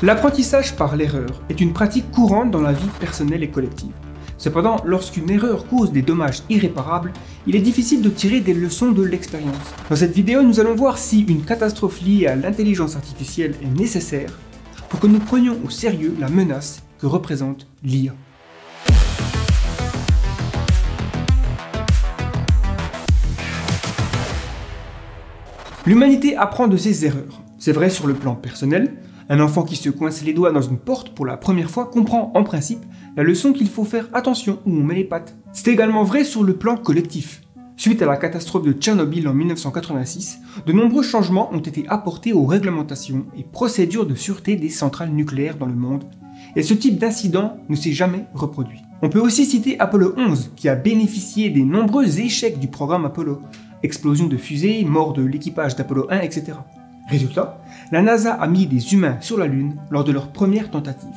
L'apprentissage par l'erreur est une pratique courante dans la vie personnelle et collective. Cependant, lorsqu'une erreur cause des dommages irréparables, il est difficile de tirer des leçons de l'expérience. Dans cette vidéo, nous allons voir si une catastrophe liée à l'intelligence artificielle est nécessaire pour que nous prenions au sérieux la menace que représente l'IA. L'humanité apprend de ses erreurs. C'est vrai sur le plan personnel. Un enfant qui se coince les doigts dans une porte pour la première fois comprend en principe la leçon qu'il faut faire attention où on met les pattes. C'est également vrai sur le plan collectif. Suite à la catastrophe de Tchernobyl en 1986, de nombreux changements ont été apportés aux réglementations et procédures de sûreté des centrales nucléaires dans le monde, et ce type d'incident ne s'est jamais reproduit. On peut aussi citer Apollo 11, qui a bénéficié des nombreux échecs du programme Apollo, explosion de fusées, mort de l'équipage d'Apollo 1, etc. Résultat, la NASA a mis des humains sur la Lune lors de leur première tentative.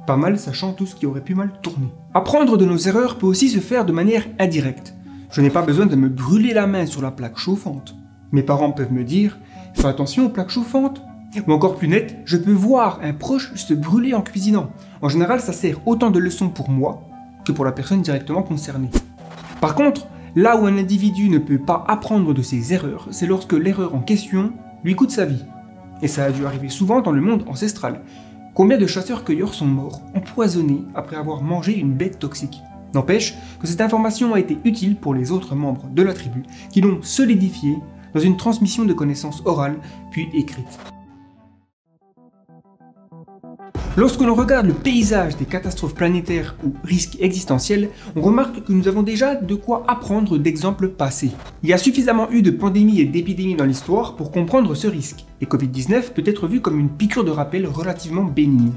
Pas mal sachant tout ce qui aurait pu mal tourner. Apprendre de nos erreurs peut aussi se faire de manière indirecte. Je n'ai pas besoin de me brûler la main sur la plaque chauffante. Mes parents peuvent me dire « Fais attention aux plaques chauffantes ». Ou encore plus net, je peux voir un proche se brûler en cuisinant. En général, ça sert autant de leçons pour moi que pour la personne directement concernée. Par contre, là où un individu ne peut pas apprendre de ses erreurs, c'est lorsque l'erreur en question lui coûte sa vie. Et ça a dû arriver souvent dans le monde ancestral. Combien de chasseurs-cueilleurs sont morts, empoisonnés après avoir mangé une bête toxique? N'empêche que cette information a été utile pour les autres membres de la tribu, qui l'ont solidifiée dans une transmission de connaissances orales puis écrites. Lorsque l'on regarde le paysage des catastrophes planétaires ou risques existentiels, on remarque que nous avons déjà de quoi apprendre d'exemples passés. Il y a suffisamment eu de pandémies et d'épidémies dans l'histoire pour comprendre ce risque, et Covid-19 peut être vu comme une piqûre de rappel relativement bénigne.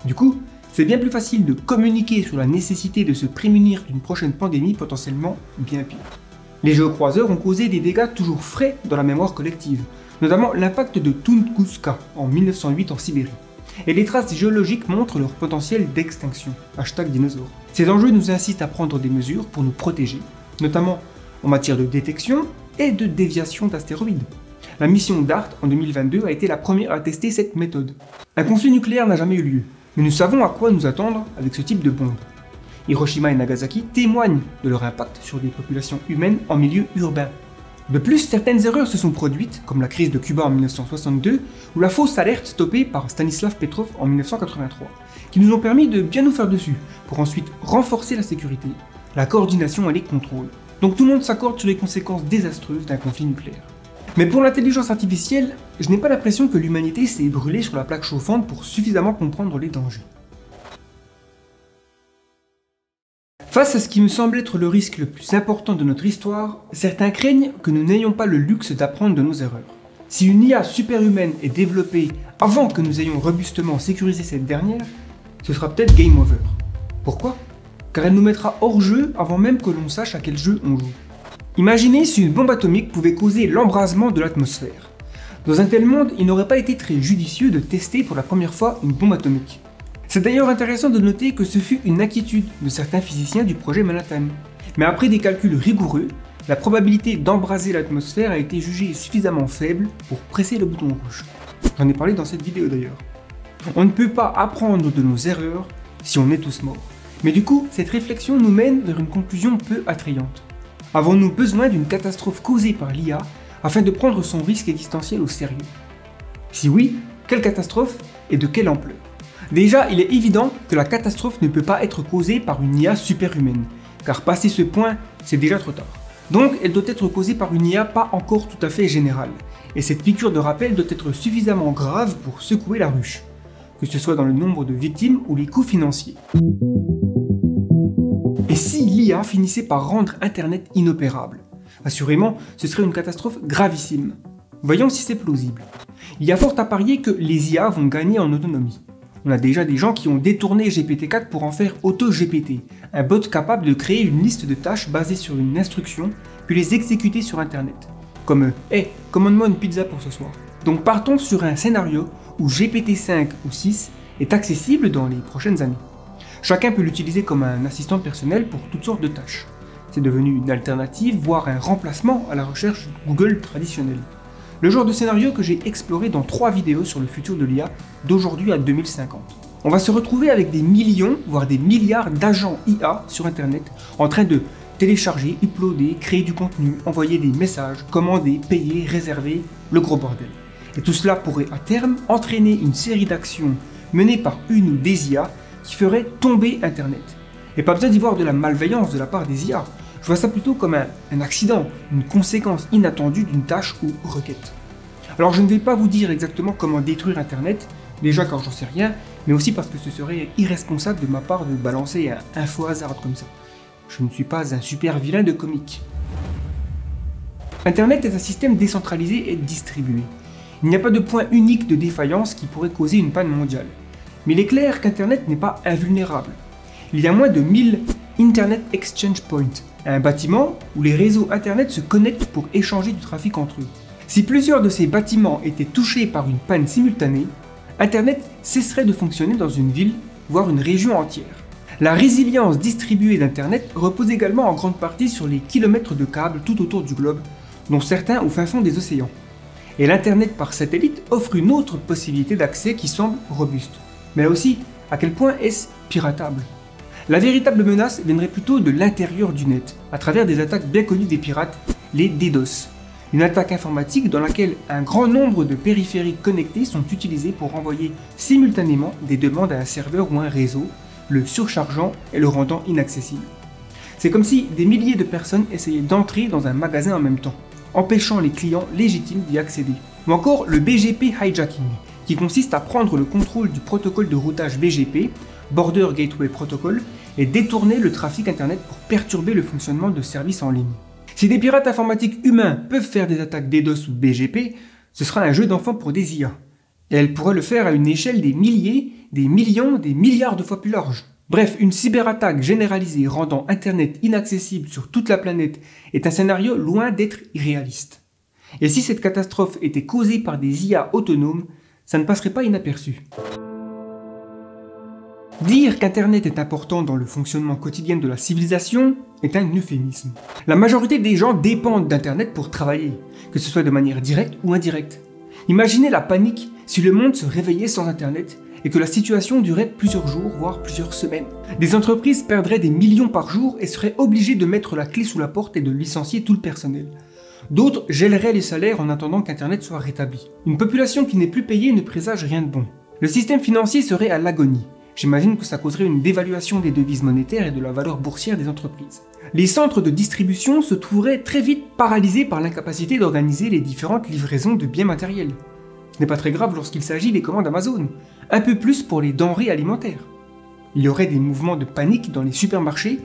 Du coup, c'est bien plus facile de communiquer sur la nécessité de se prémunir d'une prochaine pandémie potentiellement bien pire. Les géocroiseurs ont causé des dégâts toujours frais dans la mémoire collective, notamment l'impact de Tunguska en 1908 en Sibérie. Et les traces géologiques montrent leur potentiel d'extinction. #dinosaure. Ces enjeux nous incitent à prendre des mesures pour nous protéger, notamment en matière de détection et de déviation d'astéroïdes. La mission DART en 2022 a été la première à tester cette méthode. Un conflit nucléaire n'a jamais eu lieu, mais nous savons à quoi nous attendre avec ce type de bombe. Hiroshima et Nagasaki témoignent de leur impact sur des populations humaines en milieu urbain. De plus, certaines erreurs se sont produites, comme la crise de Cuba en 1962 ou la fausse alerte stoppée par Stanislav Petrov en 1983, qui nous ont permis de bien nous faire dessus, pour ensuite renforcer la sécurité, la coordination et les contrôles. Donc tout le monde s'accorde sur les conséquences désastreuses d'un conflit nucléaire. Mais pour l'intelligence artificielle, je n'ai pas l'impression que l'humanité s'est brûlée sur la plaque chauffante pour suffisamment comprendre les dangers. Face à ce qui me semble être le risque le plus important de notre histoire, certains craignent que nous n'ayons pas le luxe d'apprendre de nos erreurs. Si une IA superhumaine est développée avant que nous ayons robustement sécurisé cette dernière, ce sera peut-être game over. Pourquoi? Car elle nous mettra hors jeu avant même que l'on sache à quel jeu on joue. Imaginez si une bombe atomique pouvait causer l'embrasement de l'atmosphère. Dans un tel monde, il n'aurait pas été très judicieux de tester pour la première fois une bombe atomique. C'est d'ailleurs intéressant de noter que ce fut une inquiétude de certains physiciens du projet Manhattan. Mais après des calculs rigoureux, la probabilité d'embraser l'atmosphère a été jugée suffisamment faible pour presser le bouton rouge. J'en ai parlé dans cette vidéo d'ailleurs. On ne peut pas apprendre de nos erreurs si on est tous morts. Mais du coup, cette réflexion nous mène vers une conclusion peu attrayante. Avons-nous besoin d'une catastrophe causée par l'IA afin de prendre son risque existentiel au sérieux? Si oui, quelle catastrophe et de quelle ampleur? Déjà, il est évident que la catastrophe ne peut pas être causée par une IA superhumaine, car passé ce point, c'est déjà trop tard. Donc, elle doit être causée par une IA pas encore tout à fait générale, et cette piqûre de rappel doit être suffisamment grave pour secouer la ruche, que ce soit dans le nombre de victimes ou les coûts financiers. Et si l'IA finissait par rendre Internet inopérable? Assurément, ce serait une catastrophe gravissime. Voyons si c'est plausible. Il y a fort à parier que les IA vont gagner en autonomie. On a déjà des gens qui ont détourné GPT-4 pour en faire AutoGPT, un bot capable de créer une liste de tâches basée sur une instruction, puis les exécuter sur Internet. Comme « Hey, commande-moi une pizza pour ce soir ». Donc partons sur un scénario où GPT-5 ou 6 est accessible dans les prochaines années. Chacun peut l'utiliser comme un assistant personnel pour toutes sortes de tâches. C'est devenu une alternative, voire un remplacement à la recherche Google traditionnelle. Le genre de scénario que j'ai exploré dans 3 vidéos sur le futur de l'IA d'aujourd'hui à 2050. On va se retrouver avec des millions, voire des milliards d'agents IA sur Internet en train de télécharger, uploader, créer du contenu, envoyer des messages, commander, payer, réserver, le gros bordel. Et tout cela pourrait à terme entraîner une série d'actions menées par une ou des IA qui feraient tomber Internet. Et pas besoin d'y voir de la malveillance de la part des IA. Je vois ça plutôt comme un accident, une conséquence inattendue d'une tâche ou requête. Alors je ne vais pas vous dire exactement comment détruire Internet, déjà car j'en sais rien, mais aussi parce que ce serait irresponsable de ma part de balancer un info hasard comme ça. Je ne suis pas un super vilain de comique. Internet est un système décentralisé et distribué. Il n'y a pas de point unique de défaillance qui pourrait causer une panne mondiale. Mais il est clair qu'Internet n'est pas invulnérable. Il y a moins de 1000 Internet Exchange Points, un bâtiment où les réseaux Internet se connectent pour échanger du trafic entre eux. Si plusieurs de ces bâtiments étaient touchés par une panne simultanée, Internet cesserait de fonctionner dans une ville, voire une région entière. La résilience distribuée d'Internet repose également en grande partie sur les kilomètres de câbles tout autour du globe, dont certains au fin fond des océans. Et l'Internet par satellite offre une autre possibilité d'accès qui semble robuste. Mais là aussi, à quel point est-ce piratable ? La véritable menace viendrait plutôt de l'intérieur du net, à travers des attaques bien connues des pirates, les DDoS. Une attaque informatique dans laquelle un grand nombre de périphériques connectés sont utilisés pour envoyer simultanément des demandes à un serveur ou un réseau, le surchargeant et le rendant inaccessible. C'est comme si des milliers de personnes essayaient d'entrer dans un magasin en même temps, empêchant les clients légitimes d'y accéder. Ou encore le BGP hijacking, qui consiste à prendre le contrôle du protocole de routage BGP, Border Gateway Protocol, et détourner le trafic Internet pour perturber le fonctionnement de services en ligne. Si des pirates informatiques humains peuvent faire des attaques DDoS ou BGP, ce sera un jeu d'enfant pour des IA. Et elles pourraient le faire à une échelle des milliers, des millions, des milliards de fois plus large. Bref, une cyberattaque généralisée rendant Internet inaccessible sur toute la planète est un scénario loin d'être irréaliste. Et si cette catastrophe était causée par des IA autonomes, ça ne passerait pas inaperçu. Dire qu'Internet est important dans le fonctionnement quotidien de la civilisation est un euphémisme. La majorité des gens dépendent d'Internet pour travailler, que ce soit de manière directe ou indirecte. Imaginez la panique si le monde se réveillait sans Internet et que la situation durait plusieurs jours, voire plusieurs semaines. Des entreprises perdraient des millions par jour et seraient obligées de mettre la clé sous la porte et de licencier tout le personnel. D'autres gèleraient les salaires en attendant qu'Internet soit rétabli. Une population qui n'est plus payée ne présage rien de bon. Le système financier serait à l'agonie. J'imagine que ça causerait une dévaluation des devises monétaires et de la valeur boursière des entreprises. Les centres de distribution se trouveraient très vite paralysés par l'incapacité d'organiser les différentes livraisons de biens matériels. Ce n'est pas très grave lorsqu'il s'agit des commandes Amazon, un peu plus pour les denrées alimentaires. Il y aurait des mouvements de panique dans les supermarchés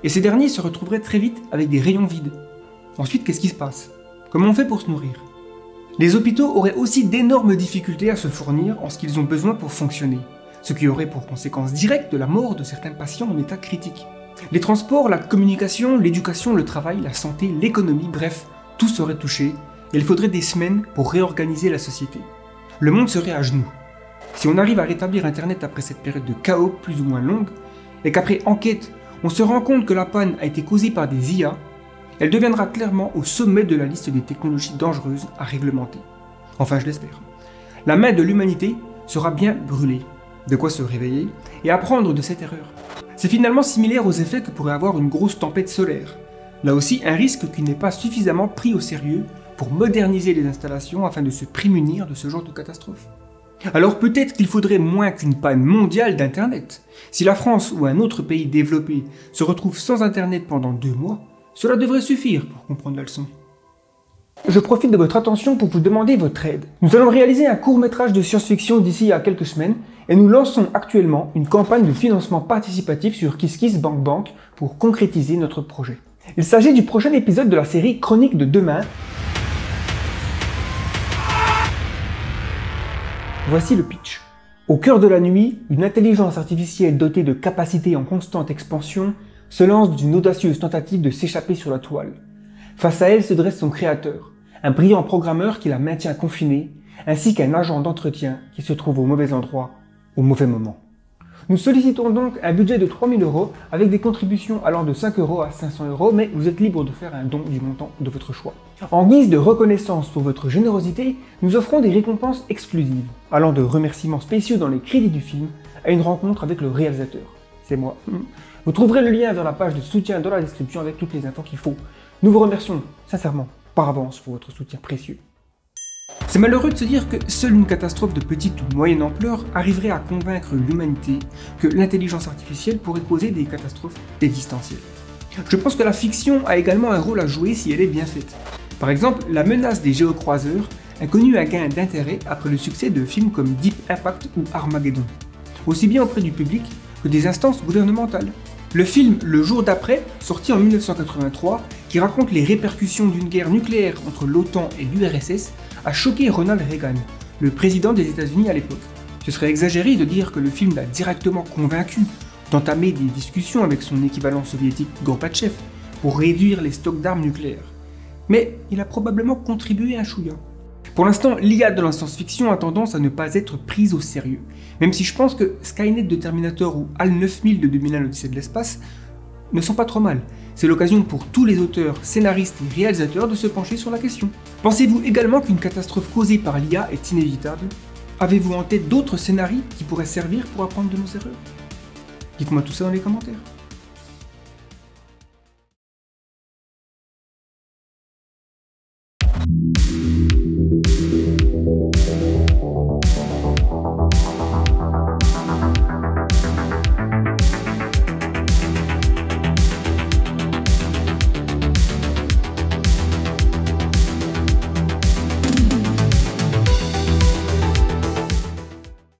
et ces derniers se retrouveraient très vite avec des rayons vides. Ensuite, qu'est-ce qui se passe? Comment on fait pour se nourrir? Les hôpitaux auraient aussi d'énormes difficultés à se fournir en ce qu'ils ont besoin pour fonctionner, ce qui aurait pour conséquence directe la mort de certains patients en état critique. Les transports, la communication, l'éducation, le travail, la santé, l'économie, bref, tout serait touché et il faudrait des semaines pour réorganiser la société. Le monde serait à genoux. Si on arrive à rétablir Internet après cette période de chaos plus ou moins longue, et qu'après enquête, on se rend compte que la panne a été causée par des IA, elle deviendra clairement au sommet de la liste des technologies dangereuses à réglementer. Enfin, je l'espère. La main de l'humanité sera bien brûlée. De quoi se réveiller et apprendre de cette erreur. C'est finalement similaire aux effets que pourrait avoir une grosse tempête solaire. Là aussi, un risque qui n'est pas suffisamment pris au sérieux pour moderniser les installations afin de se prémunir de ce genre de catastrophe. Alors peut-être qu'il faudrait moins qu'une panne mondiale d'Internet. Si la France ou un autre pays développé se retrouve sans Internet pendant 2 mois, cela devrait suffire pour comprendre la leçon. Je profite de votre attention pour vous demander votre aide. Nous allons réaliser un court-métrage de science-fiction d'ici à quelques semaines et nous lançons actuellement une campagne de financement participatif sur KissKissBankBank pour concrétiser notre projet. Il s'agit du prochain épisode de la série Chroniques de demain. Voici le pitch. Au cœur de la nuit, une intelligence artificielle dotée de capacités en constante expansion se lance d'une audacieuse tentative de s'échapper sur la toile. Face à elle se dresse son créateur, un brillant programmeur qui la maintient confinée, ainsi qu'un agent d'entretien qui se trouve au mauvais endroit, au mauvais moment. Nous sollicitons donc un budget de 3 000 € avec des contributions allant de 5 € à 500 €, mais vous êtes libre de faire un don du montant de votre choix. En guise de reconnaissance pour votre générosité, nous offrons des récompenses exclusives, allant de remerciements spéciaux dans les crédits du film à une rencontre avec le réalisateur. C'est moi. Vous trouverez le lien vers la page de soutien dans la description avec toutes les infos qu'il faut. Nous vous remercions sincèrement par avance pour votre soutien précieux. C'est malheureux de se dire que seule une catastrophe de petite ou moyenne ampleur arriverait à convaincre l'humanité que l'intelligence artificielle pourrait causer des catastrophes existentielles. Je pense que la fiction a également un rôle à jouer si elle est bien faite. Par exemple, la menace des géocroiseurs a connu un gain d'intérêt après le succès de films comme Deep Impact ou Armageddon, aussi bien auprès du public que des instances gouvernementales. Le film Le jour d'après, sorti en 1983, qui raconte les répercussions d'une guerre nucléaire entre l'OTAN et l'URSS, a choqué Ronald Reagan, le président des États-Unis à l'époque. Ce serait exagéré de dire que le film l'a directement convaincu d'entamer des discussions avec son équivalent soviétique Gorbatchev pour réduire les stocks d'armes nucléaires. Mais il a probablement contribué un chouïa. Pour l'instant, l'IA de la science-fiction a tendance à ne pas être prise au sérieux, même si je pense que Skynet de Terminator ou HAL 9000 de 2001 l'Odyssée de l'espace ne sont pas trop mal. C'est l'occasion pour tous les auteurs, scénaristes et réalisateurs de se pencher sur la question. Pensez-vous également qu'une catastrophe causée par l'IA est inévitable? Avez-vous en tête d'autres scénarios qui pourraient servir pour apprendre de nos erreurs? Dites-moi tout ça dans les commentaires.